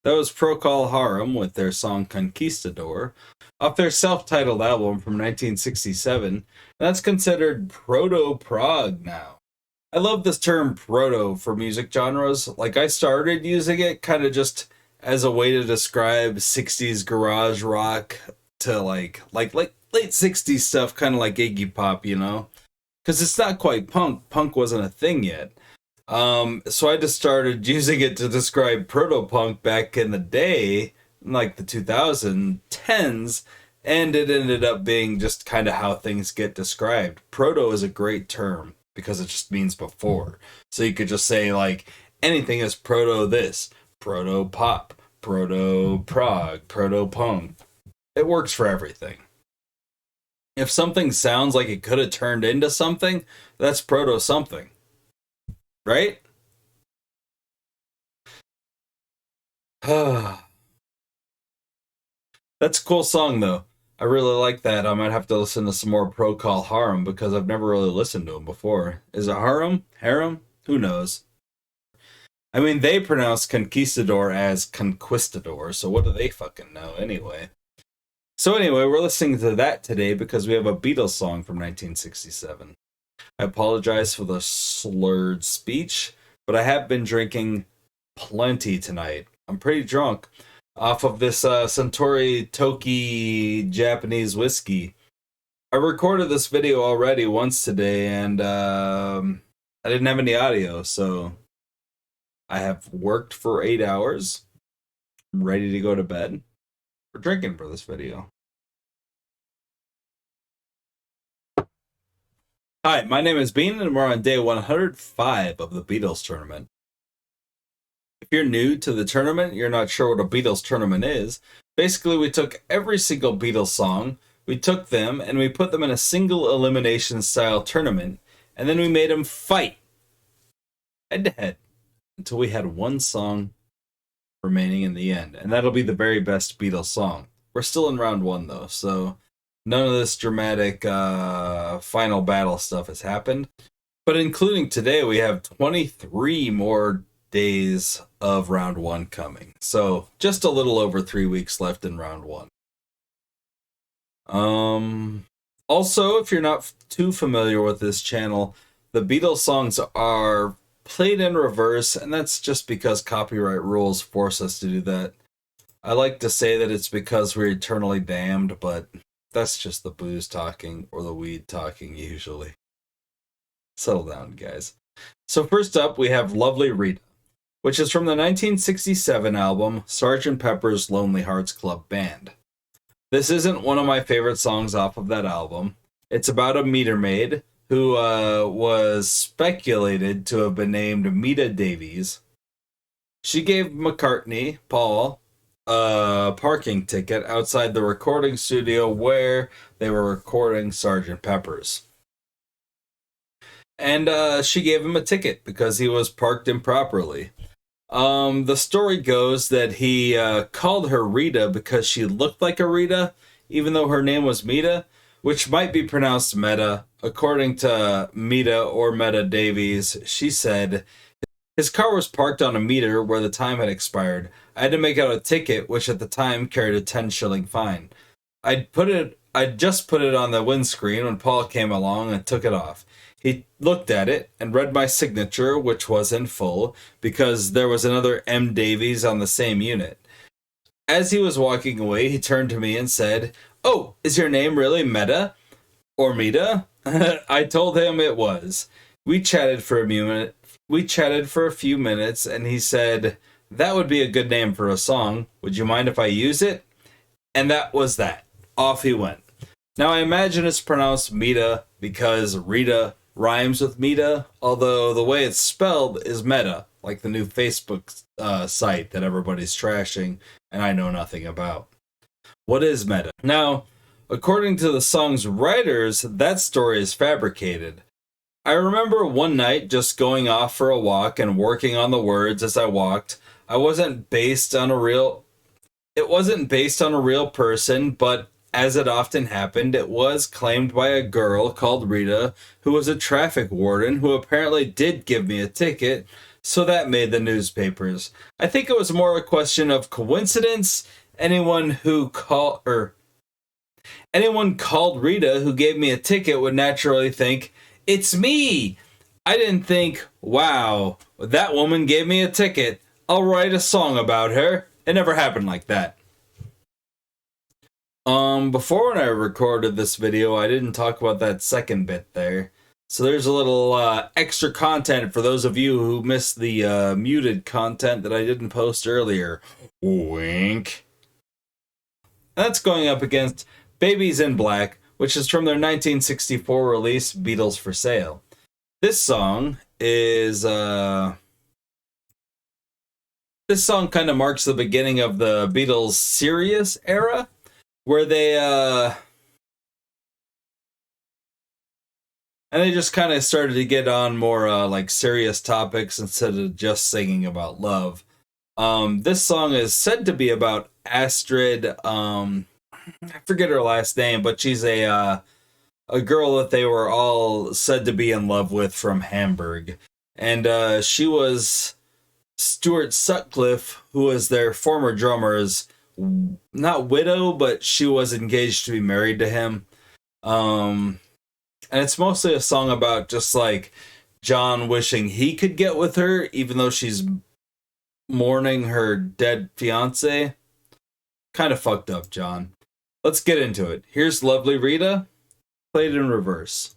That was Procol Harum with their song Conquistador off their self-titled album from 1967. And that's considered proto-prog now. I love this term proto for music genres. Like, I started using it kind of just as a way to describe 60s garage rock to like late 60s stuff, kind of like Iggy Pop, you know? Because it's not quite punk. Punk wasn't a thing yet. So I just started using it to describe proto-punk back in the day, like the 2010s, and it ended up being just kind of how things get described. Proto is a great term because it just means before. So you could just say, like, anything is proto this, proto-pop, proto-prog, proto-punk. It works for everything. If something sounds like it could have turned into something, that's proto-something. Right? That's a cool song, though. I really like that. I might have to listen to some more Procol Harum because I've never really listened to him before. Is it Harum? Harum? Who knows? I mean, they pronounce Conquistador as Conquistador, so what do they fucking know anyway? So anyway, we're listening to that today because we have a Beatles song from 1967. I apologize for the slurred speech, but I have been drinking plenty tonight. I'm pretty drunk off of this Suntory Toki Japanese whiskey. I recorded this video already once today, and I didn't have any audio, so I have worked for 8 hours. I'm ready to go to bed. We're drinking for this video. Hi, my name is Bean, and we're on day 105 of the Beatles tournament. If you're new to the tournament, you're not sure what a Beatles tournament is, basically we took every single Beatles song, we took them, and we put them in a single elimination style tournament, and then we made them fight head to head until we had one song remaining in the end, and that'll be the very best Beatles song. We're still in round one, though, so none of this dramatic final battle stuff has happened. But including today, we have 23 more days of round one coming. So just a little over 3 weeks left in round one. Also, if you're not too familiar with this channel, the Beatles songs are played in reverse, and that's just because copyright rules force us to do that. I like to say that it's because we're eternally damned, but that's just the booze talking, or the weed talking, usually. Settle down, guys. So first up, we have Lovely Rita, which is from the 1967 album Sgt. Pepper's Lonely Hearts Club Band. This isn't one of my favorite songs off of that album. It's about a meter maid who was speculated to have been named Mita Davies. She gave McCartney, Paul, a parking ticket outside the recording studio where they were recording Sgt. Pepper's. And she gave him a ticket because he was parked improperly. The story goes that he called her Rita because she looked like a Rita, even though her name was Mita, which might be pronounced Meta. According to Mita or Meta Davies, she said, his car was parked on a meter where the time had expired. I had to make out a ticket, which at the time carried a 10-shilling fine. I'd just put it on the windscreen when Paul came along and took it off. He looked at it and read my signature, which was in full, because there was another M. Davies on the same unit. As he was walking away, he turned to me and said, "Oh, is your name really Meta? Or Mita?" I told him it was. We chatted for a few minutes, and he said, "That would be a good name for a song. Would you mind if I use it?" And that was that. Off he went. Now, I imagine it's pronounced Mita because Rita rhymes with Mita, although the way it's spelled is Meta, like the new Facebook site that everybody's trashing, and I know nothing about. What is Meta? Now, according to the song's writers, that story is fabricated. I remember one night just going off for a walk and working on the words as I walked. It wasn't based on a real person, but as it often happened, it was claimed by a girl called Rita, who was a traffic warden who apparently did give me a ticket, so that made the newspapers. I think it was more a question of coincidence. Anyone called Rita who gave me a ticket would naturally think, it's me! I didn't think, wow, that woman gave me a ticket. I'll write a song about her. It never happened like that. Before when I recorded this video, I didn't talk about that second bit there. So there's a little extra content for those of you who missed the muted content that I didn't post earlier. Wink. That's going up against Babies in Black, which is from their 1964 release, Beatles for Sale. This song kind of marks the beginning of the Beatles' serious era, where they just kind of started to get on more like serious topics instead of just singing about love. This song is said to be about Astrid. I forget her last name, but she's a girl that they were all said to be in love with from Hamburg, and she was Stuart Sutcliffe, who was their former drummer's not widow, but she was engaged to be married to him. And it's mostly a song about just like John wishing he could get with her, even though she's mourning her dead fiance. Kind of fucked up, John. Let's get into it. Here's Lovely Rita, played in reverse.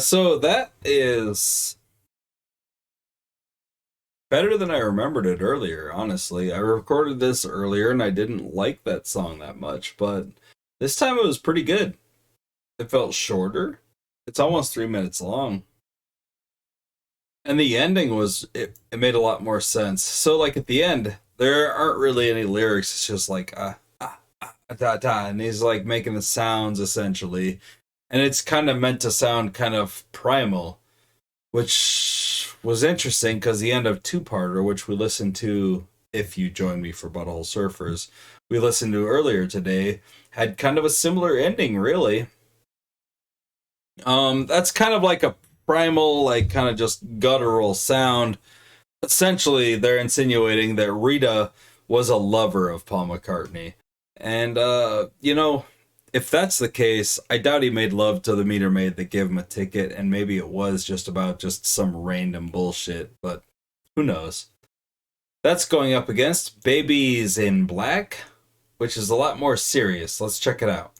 So that is better than I remembered it earlier, honestly. I recorded this earlier and I didn't like that song that much, but this time it was pretty good. It felt shorter. It's almost 3 minutes long. And the ending it made a lot more sense. So like at the end, there aren't really any lyrics. It's just like da da, and he's like making the sounds essentially. And it's kind of meant to sound kind of primal, which was interesting because the end of Two-Parter, which we listened to, if you join me for Butthole Surfers, we listened to earlier today, had kind of a similar ending, really. That's kind of like a primal, like kind of just guttural sound. Essentially, they're insinuating that Rita was a lover of Paul McCartney. And, if that's the case, I doubt he made love to the meter maid that gave him a ticket, and maybe it was just about just some random bullshit, but who knows. That's going up against Babies in Black, which is a lot more serious. Let's check it out.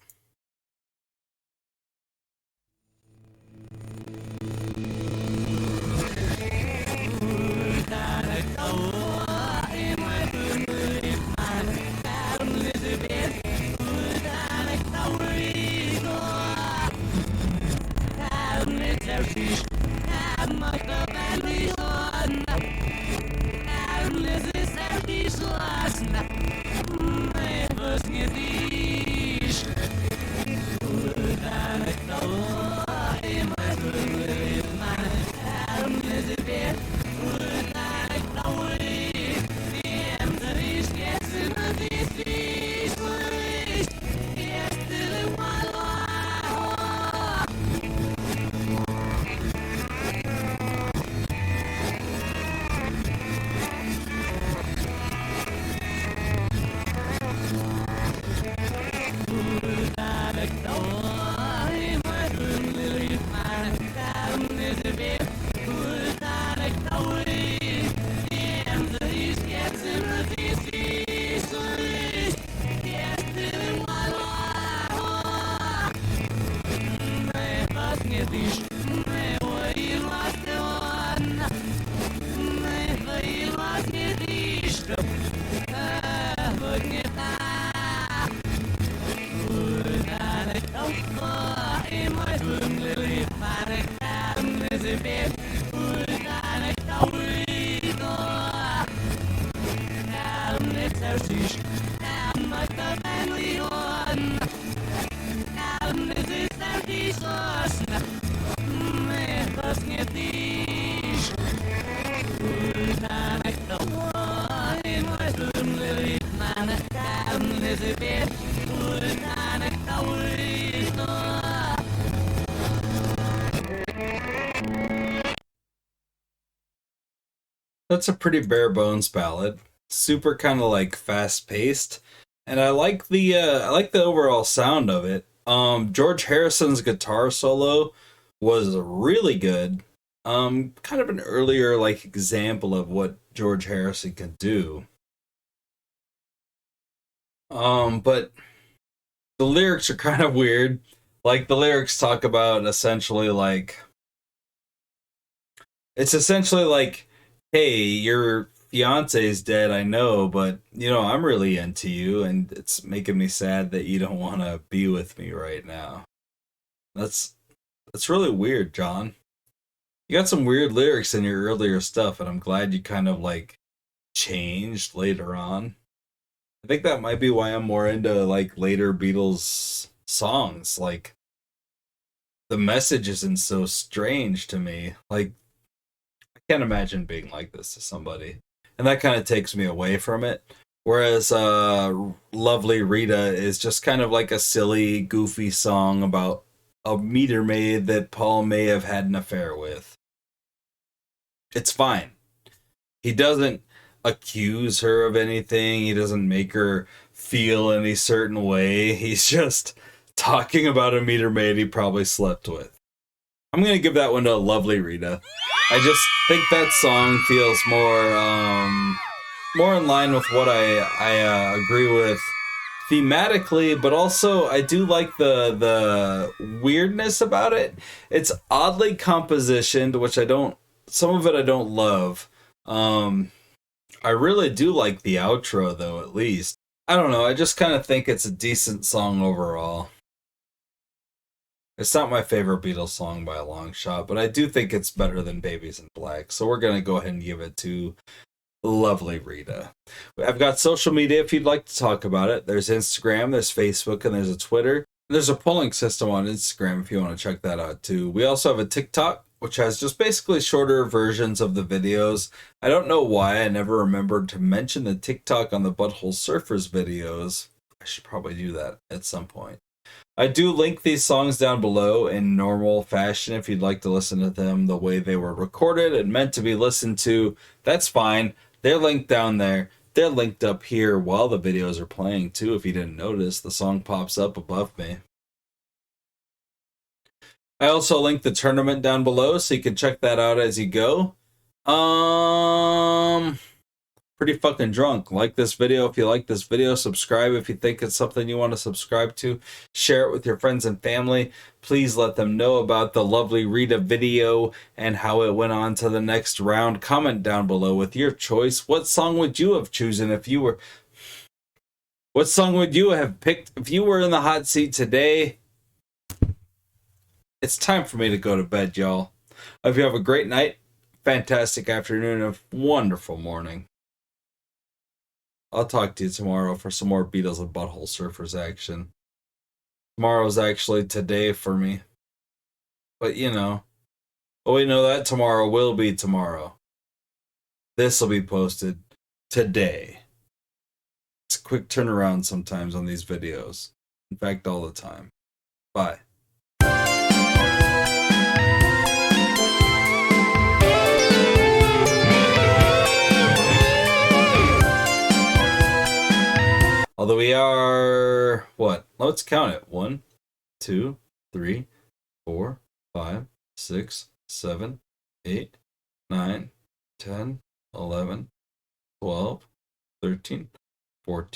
That's a pretty bare bones ballad. Super kind of like fast paced, and I like the overall sound of it. George Harrison's guitar solo was really good. Kind of an earlier like example of what George Harrison can do. But the lyrics are kind of weird. Like the lyrics talk about essentially like it's essentially like, hey, your fiance's dead, I know, but I'm really into you, and it's making me sad that you don't want to be with me right now. That's that's really weird, John. You got some weird lyrics in your earlier stuff, and I'm glad you kind of like changed later on. I think that might be why I'm more into like later Beatles songs. Like the message isn't so strange to me. Like I can't imagine being like this to somebody. And that kind of takes me away from it. Whereas Lovely Rita is just kind of like a silly, goofy song about a meter maid that Paul may have had an affair with. It's fine. He doesn't accuse her of anything. He doesn't make her feel any certain way. He's just talking about a meter maid he probably slept with. I'm gonna give that one to Lovely Rita. I just think that song feels more in line with what I agree with thematically, but also I do like the weirdness about it. It's oddly compositioned, which I don't. Some of it I don't love. I really do like the outro though, at least. I don't know. I just kind of think it's a decent song overall. It's not my favorite Beatles song by a long shot, but I do think it's better than Babies in Black. So we're going to go ahead and give it to Lovely Rita. I've got social media if you'd like to talk about it. There's Instagram, there's Facebook, and there's a Twitter. There's a polling system on Instagram if you want to check that out too. We also have a TikTok. which has just basically shorter versions of the videos. I don't know why I never remembered to mention the TikTok on the Butthole Surfers videos. I should probably do that at some point. I do link these songs down below in normal fashion if you'd like to listen to them the way they were recorded and meant to be listened to. That's fine. They're linked down there. They're linked up here while the videos are playing too. If you didn't notice, the song pops up above me. I also linked the tournament down below so you can check that out as you go. Pretty fucking drunk. Like this video if you like this video. Subscribe if you think it's something you want to subscribe to. Share it with your friends and family. Please let them know about the lovely Rita video and how it went on to the next round. Comment down below with your choice. What song would you have chosen if you were... What song would you have picked if you were in the hot seat today? It's time for me to go to bed, y'all. I hope you have a great night, fantastic afternoon, and a wonderful morning. I'll talk to you tomorrow for some more Beatles and Butthole Surfers action. Tomorrow's actually today for me. But you know. Oh, we know that tomorrow will be tomorrow. This will be posted today. It's a quick turnaround sometimes on these videos. In fact, all the time. Bye. Although we are, what? Let's count it. 1, 2, 3, 4, 5, 6, 7, 8, 9, 10, 11, 12, 13, 14.